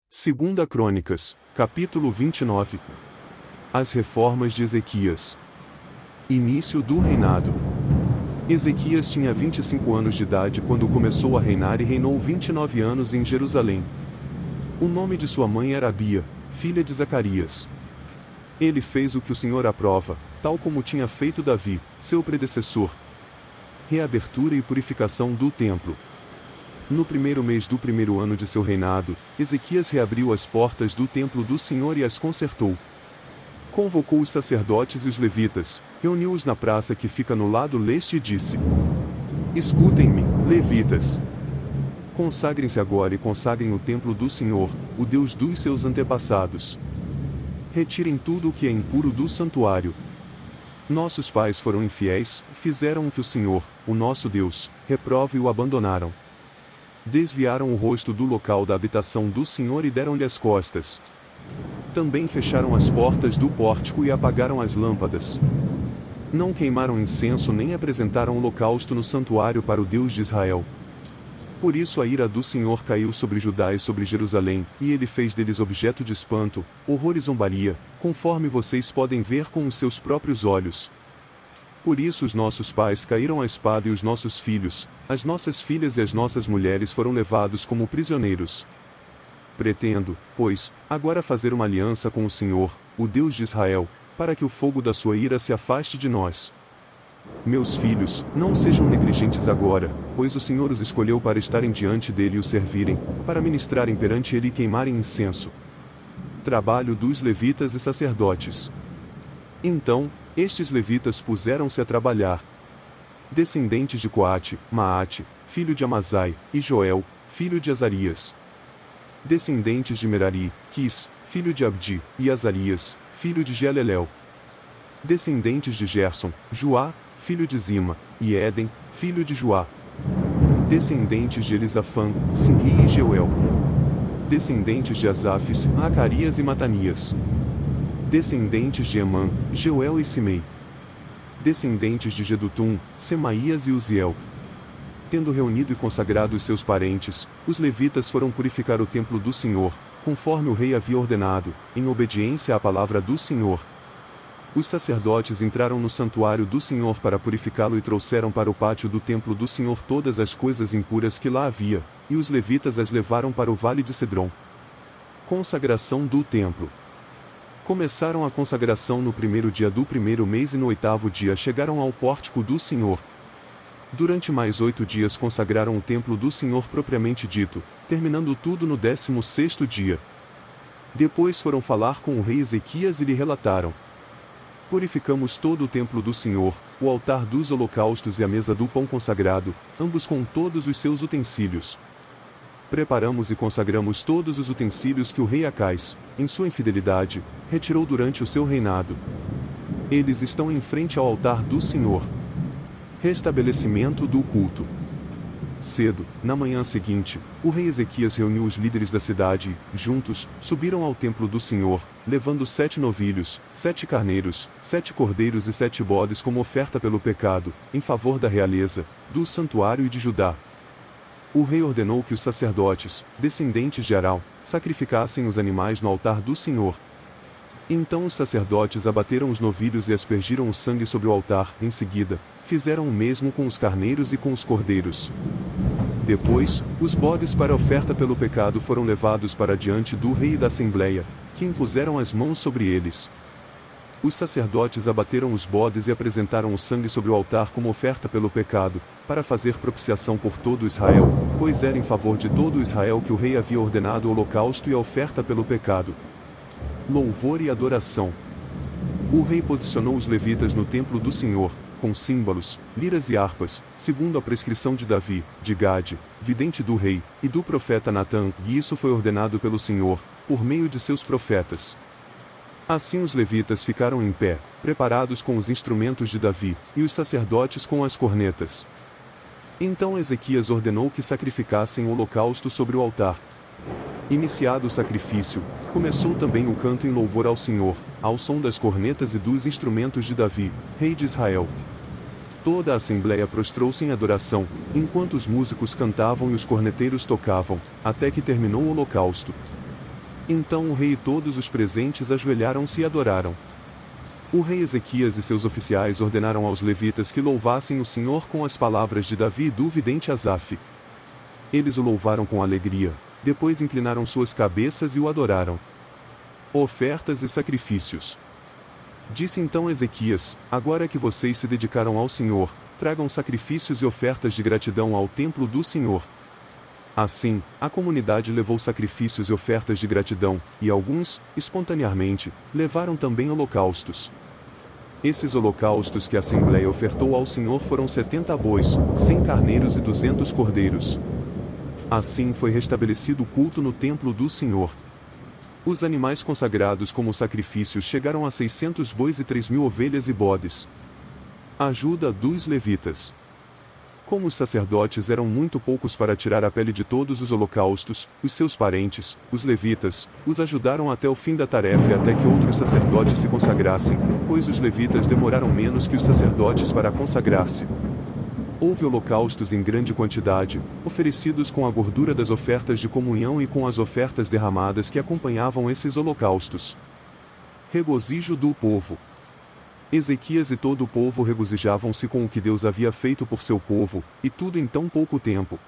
Segunda Crônicas, capítulo 29. As reformas de Ezequias. Início do reinado. Ezequias tinha 25 anos de idade quando começou a reinar e reinou 29 anos em Jerusalém. O nome de sua mãe era Abia, filha de Zacarias. Ele fez o que o Senhor aprova, tal como tinha feito Davi, seu predecessor. Reabertura e purificação do templo. No primeiro mês do primeiro ano de seu reinado, Ezequias reabriu as portas do templo do Senhor e as consertou. Convocou os sacerdotes e os levitas, reuniu-os na praça que fica no lado leste e disse: Escutem-me, levitas. Consagrem-se agora e consagrem o templo do Senhor, o Deus dos seus antepassados. Retirem tudo o que é impuro do santuário. Nossos pais foram infiéis, fizeram o que o Senhor, o nosso Deus, reprova e o abandonaram. Desviaram o rosto do local da habitação do Senhor e deram-lhe as costas. Também fecharam as portas do pórtico e apagaram as lâmpadas. Não queimaram incenso nem apresentaram holocausto no santuário para o Deus de Israel. Por isso a ira do Senhor caiu sobre Judá e sobre Jerusalém, e ele fez deles objeto de espanto, horror e zombaria, conforme vocês podem ver com os seus próprios olhos. Por isso os nossos pais caíram à espada e os nossos filhos, as nossas filhas e as nossas mulheres foram levados como prisioneiros. Pretendo, pois, agora fazer uma aliança com o Senhor, o Deus de Israel, para que o fogo da sua ira se afaste de nós. Meus filhos, não sejam negligentes agora, pois o Senhor os escolheu para estarem diante dele e o servirem, para ministrarem perante ele e queimarem incenso. Trabalho dos levitas e sacerdotes. Então, estes levitas puseram-se a trabalhar. Descendentes de Coate, Maate, filho de Amazai, e Joel, filho de Azarias. Descendentes de Merari, Quis, filho de Abdi, e Azarias, filho de Jealelel. Descendentes de Gerson, Joá, filho de Zima, e Éden, filho de Joá. Descendentes de Elisafã, Sinri e Jeuel. Descendentes de Asafes, Acarias e Matanias. Descendentes de Emã, Jeuel e Simei. Descendentes de Jedutum, Semaías e Uziel. Tendo reunido e consagrado os seus parentes, os levitas foram purificar o templo do Senhor, conforme o rei havia ordenado, em obediência à palavra do Senhor. Os sacerdotes entraram no santuário do Senhor para purificá-lo e trouxeram para o pátio do templo do Senhor todas as coisas impuras que lá havia, e os levitas as levaram para o vale de Cedron. Consagração do templo. Começaram a consagração no primeiro dia do primeiro mês e no oitavo dia chegaram ao pórtico do Senhor. Durante mais 8 dias consagraram o templo do Senhor propriamente dito, terminando tudo no 16º dia. Depois foram falar com o rei Ezequias e lhe relataram: Purificamos todo o templo do Senhor, o altar dos holocaustos e a mesa do pão consagrado, ambos com todos os seus utensílios. Preparamos e consagramos todos os utensílios que o rei Acais, em sua infidelidade, retirou durante o seu reinado. Eles estão em frente ao altar do Senhor. Restabelecimento do culto. Cedo, na manhã seguinte, o rei Ezequias reuniu os líderes da cidade e, juntos, subiram ao templo do Senhor, levando 7 novilhos, 7 carneiros, 7 cordeiros e 7 bodes como oferta pelo pecado, em favor da realeza, do santuário e de Judá. O rei ordenou que os sacerdotes, descendentes de Arão, sacrificassem os animais no altar do Senhor. Então os sacerdotes abateram os novilhos e aspergiram o sangue sobre o altar. Em seguida, fizeram o mesmo com os carneiros e com os cordeiros. Depois, os bodes para oferta pelo pecado foram levados para diante do rei e da assembleia, que impuseram as mãos sobre eles. Os sacerdotes abateram os bodes e apresentaram o sangue sobre o altar como oferta pelo pecado, para fazer propiciação por todo Israel, pois era em favor de todo Israel que o rei havia ordenado o holocausto e a oferta pelo pecado. Louvor e adoração. O rei posicionou os levitas no templo do Senhor, com símbolos, liras e harpas, segundo a prescrição de Davi, de Gade, vidente do rei, e do profeta Natã, e isso foi ordenado pelo Senhor, por meio de seus profetas. Assim os levitas ficaram em pé, preparados com os instrumentos de Davi, e os sacerdotes com as cornetas. Então Ezequias ordenou que sacrificassem o holocausto sobre o altar. Iniciado o sacrifício, começou também o canto em louvor ao Senhor, ao som das cornetas e dos instrumentos de Davi, rei de Israel. Toda a assembleia prostrou-se em adoração, enquanto os músicos cantavam e os corneteiros tocavam, até que terminou o holocausto. Então o rei e todos os presentes ajoelharam-se e adoraram. O rei Ezequias e seus oficiais ordenaram aos levitas que louvassem o Senhor com as palavras de Davi e do vidente Asaf. Eles o louvaram com alegria, depois inclinaram suas cabeças e o adoraram. Ofertas e sacrifícios. Disse então Ezequias: agora que vocês se dedicaram ao Senhor, tragam sacrifícios e ofertas de gratidão ao templo do Senhor. Assim, a comunidade levou sacrifícios e ofertas de gratidão, e alguns, espontaneamente, levaram também holocaustos. Esses holocaustos que a Assembleia ofertou ao Senhor foram 70 bois, 100 carneiros e 200 cordeiros. Assim foi restabelecido o culto no templo do Senhor. Os animais consagrados como sacrifícios chegaram a 600 bois e 3.000 ovelhas e bodes. Ajuda dos levitas. Como os sacerdotes eram muito poucos para tirar a pele de todos os holocaustos, os seus parentes, os levitas, os ajudaram até o fim da tarefa e até que outros sacerdotes se consagrassem, pois os levitas demoraram menos que os sacerdotes para consagrar-se. Houve holocaustos em grande quantidade, oferecidos com a gordura das ofertas de comunhão e com as ofertas derramadas que acompanhavam esses holocaustos. Regozijo do povo. Ezequias e todo o povo regozijavam-se com o que Deus havia feito por seu povo, e tudo em tão pouco tempo,